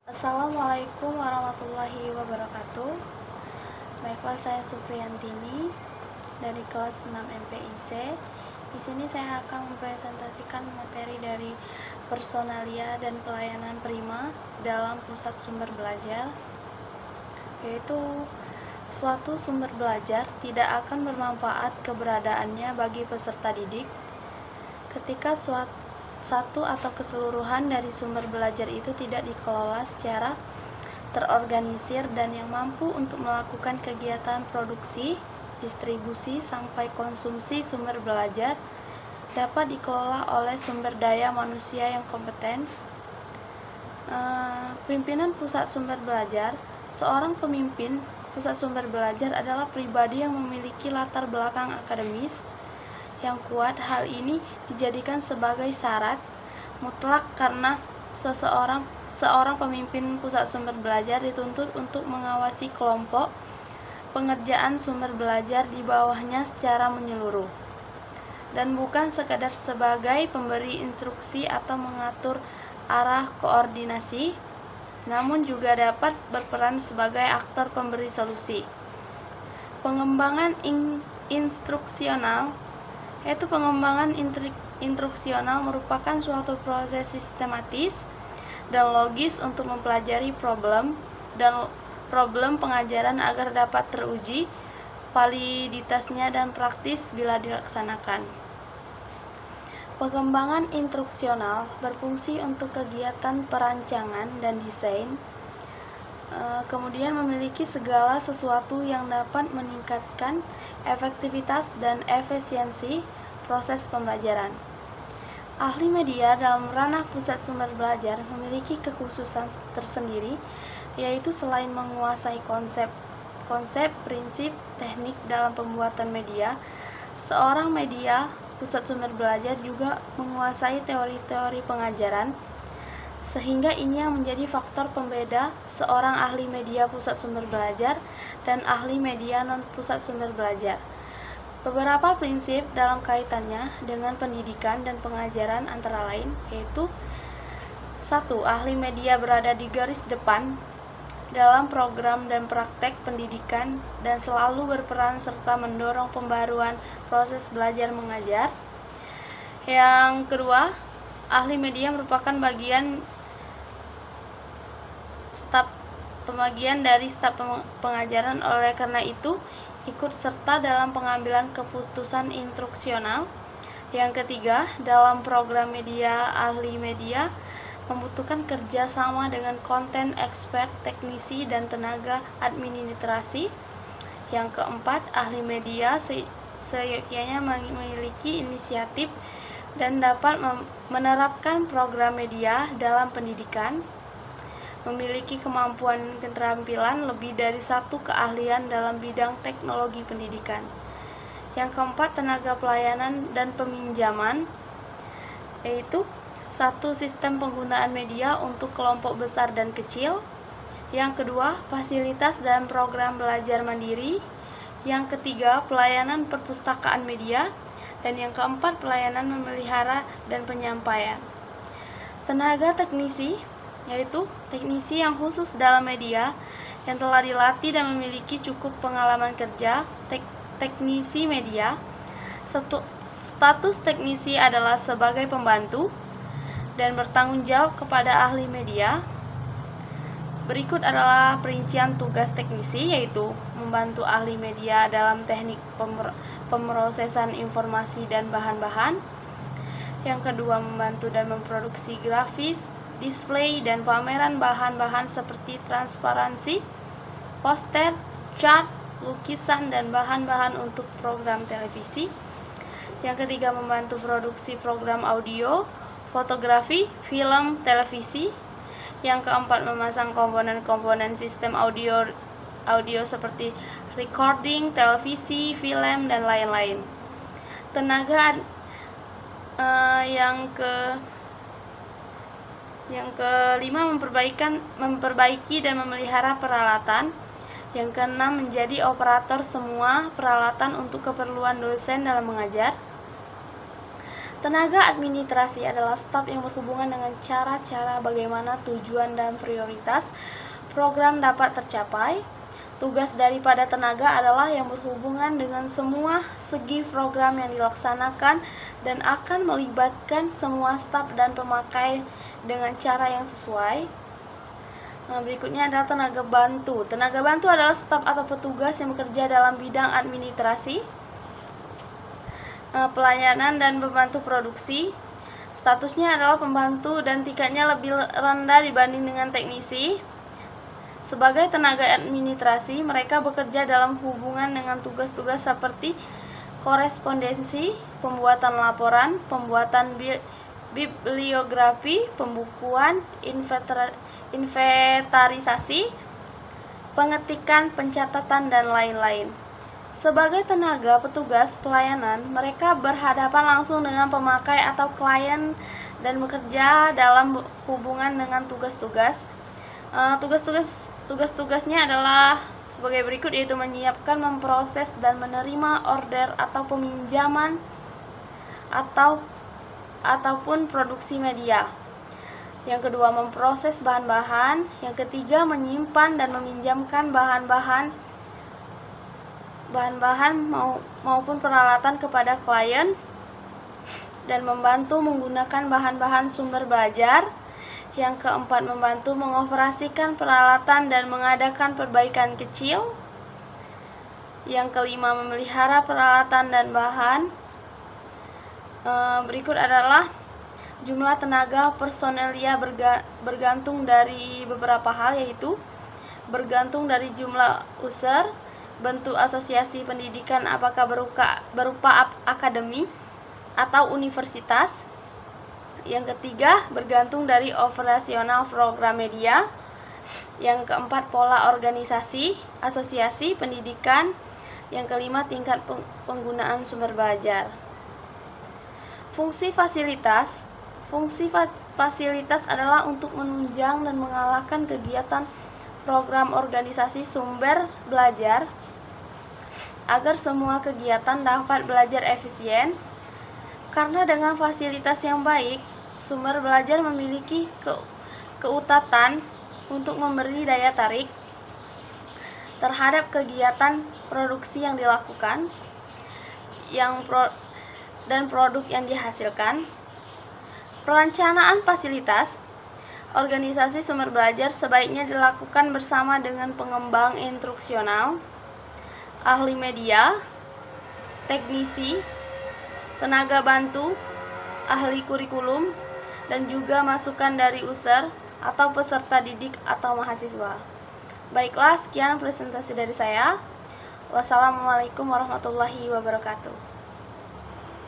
Assalamualaikum warahmatullahi wabarakatuh. Baiklah, saya Supriyantini dari kelas 6 MPIC. Di sini saya akan mempresentasikan materi dari personalia dan pelayanan prima dalam pusat sumber belajar, yaitu suatu sumber belajar tidak akan bermanfaat keberadaannya bagi peserta didik ketika satu atau keseluruhan dari sumber belajar itu tidak dikelola secara terorganisir dan yang mampu untuk melakukan kegiatan produksi, distribusi, sampai konsumsi sumber belajar dapat dikelola oleh sumber daya manusia yang kompeten. Pimpinan pusat sumber belajar. Seorang pemimpin pusat sumber belajar adalah pribadi yang memiliki latar belakang akademis yang kuat. Hal ini dijadikan sebagai syarat mutlak karena seorang pemimpin pusat sumber belajar dituntut untuk mengawasi kelompok pengerjaan sumber belajar di bawahnya secara menyeluruh, dan bukan sekadar sebagai pemberi instruksi atau mengatur arah koordinasi, namun juga dapat berperan sebagai aktor pemberi solusi. Pengembangan instruksional, yaitu pengembangan instruksional merupakan suatu proses sistematis dan logis untuk mempelajari problem pengajaran agar dapat teruji validitasnya dan praktis bila dilaksanakan. Pengembangan instruksional berfungsi untuk kegiatan perancangan dan desain, kemudian memiliki segala sesuatu yang dapat meningkatkan efektivitas dan efisiensi proses pembelajaran. Ahli media dalam ranah pusat sumber belajar memiliki kekhususan tersendiri, yaitu selain menguasai konsep, prinsip, teknik dalam pembuatan media, seorang media pusat sumber belajar juga menguasai teori-teori pengajaran, sehingga ini yang menjadi faktor pembeda seorang ahli media pusat sumber belajar dan ahli media non pusat sumber belajar. Beberapa prinsip dalam kaitannya dengan pendidikan dan pengajaran antara lain yaitu: 1. Ahli media berada di garis depan dalam program dan praktek pendidikan dan selalu berperan serta mendorong pembaruan proses belajar mengajar. Yang kedua, ahli media merupakan bagian dari staf pengajaran, oleh karena itu ikut serta dalam pengambilan keputusan instruksional. Yang ketiga, dalam program media, ahli media membutuhkan kerja sama dengan konten, expert, teknisi, dan tenaga administrasi. Yang keempat, ahli media seyogyanya memiliki inisiatif dan dapat menerapkan program media dalam pendidikan, memiliki kemampuan keterampilan lebih dari satu keahlian dalam bidang teknologi pendidikan. Yang keempat, tenaga pelayanan dan peminjaman, yaitu 1. Sistem penggunaan media untuk kelompok besar dan kecil. Yang kedua, fasilitas dan program belajar mandiri. Yang ketiga, pelayanan perpustakaan media. Dan yang keempat, pelayanan memelihara dan penyampaian. Tenaga teknisi, yaitu teknisi yang khusus dalam media yang telah dilatih dan memiliki cukup pengalaman kerja. Teknisi media. Status teknisi adalah sebagai pembantu dan bertanggung jawab kepada ahli media. Berikut adalah perincian tugas teknisi, yaitu membantu ahli media dalam teknik pemrosesan informasi dan bahan-bahan. Yang kedua, membantu dan memproduksi grafis, display, dan pameran bahan-bahan seperti transparansi, poster, chart, lukisan, dan bahan-bahan untuk program televisi. Yang ketiga, membantu produksi program audio, fotografi, film, televisi. Yang keempat, memasang komponen-komponen sistem audio seperti recording, televisi, film, dan lain-lain. Yang kelima, memperbaiki dan memelihara peralatan. Yang keenam, menjadi operator semua peralatan untuk keperluan dosen dalam mengajar. Tenaga administrasi adalah staf yang berhubungan dengan cara-cara bagaimana tujuan dan prioritas program dapat tercapai. Tugas daripada tenaga adalah yang berhubungan dengan semua segi program yang dilaksanakan dan akan melibatkan semua staf dan pemakai dengan cara yang sesuai. Berikutnya adalah tenaga bantu. Tenaga bantu adalah staf atau petugas yang bekerja dalam bidang administrasi, pelayanan dan membantu produksi. Statusnya adalah pembantu dan tingkatnya lebih rendah dibanding dengan teknisi. Sebagai tenaga administrasi, mereka bekerja dalam hubungan dengan tugas-tugas seperti korespondensi, pembuatan laporan, pembuatan bibliografi, pembukuan, inventarisasi, pengetikan, pencatatan, dan lain-lain. Sebagai tenaga petugas pelayanan, mereka berhadapan langsung dengan pemakai atau klien dan bekerja dalam hubungan dengan tugas-tugas. Tugas-tugasnya adalah sebagai berikut, yaitu menyiapkan, memproses, dan menerima order atau peminjaman ataupun produksi media. Yang kedua, memproses bahan-bahan. Yang ketiga, menyimpan dan meminjamkan bahan-bahan maupun peralatan kepada klien, dan membantu menggunakan bahan-bahan sumber belajar. Yang keempat, membantu mengoperasikan peralatan dan mengadakan perbaikan kecil. Yang kelima, memelihara peralatan dan bahan. Berikut adalah jumlah tenaga personelia bergantung dari beberapa hal, yaitu bergantung dari jumlah user, bentuk asosiasi pendidikan apakah berupa akademi atau universitas. Yang ketiga, bergantung dari operasional program media. Yang keempat, pola organisasi asosiasi pendidikan. Yang kelima, tingkat penggunaan sumber belajar. Fungsi fasilitas adalah untuk menunjang dan mengalahkan kegiatan program organisasi sumber belajar agar semua kegiatan dapat belajar efisien. Karena dengan fasilitas yang baik, sumber belajar memiliki keutatan untuk memberi daya tarik terhadap kegiatan produksi yang dilakukan dan produk yang dihasilkan. Perencanaan fasilitas organisasi sumber belajar sebaiknya dilakukan bersama dengan pengembang instruksional, ahli media, teknisi, tenaga bantu, ahli kurikulum, dan juga masukan dari user atau peserta didik atau mahasiswa. Baiklah, sekian presentasi dari saya. Wassalamualaikum warahmatullahi wabarakatuh.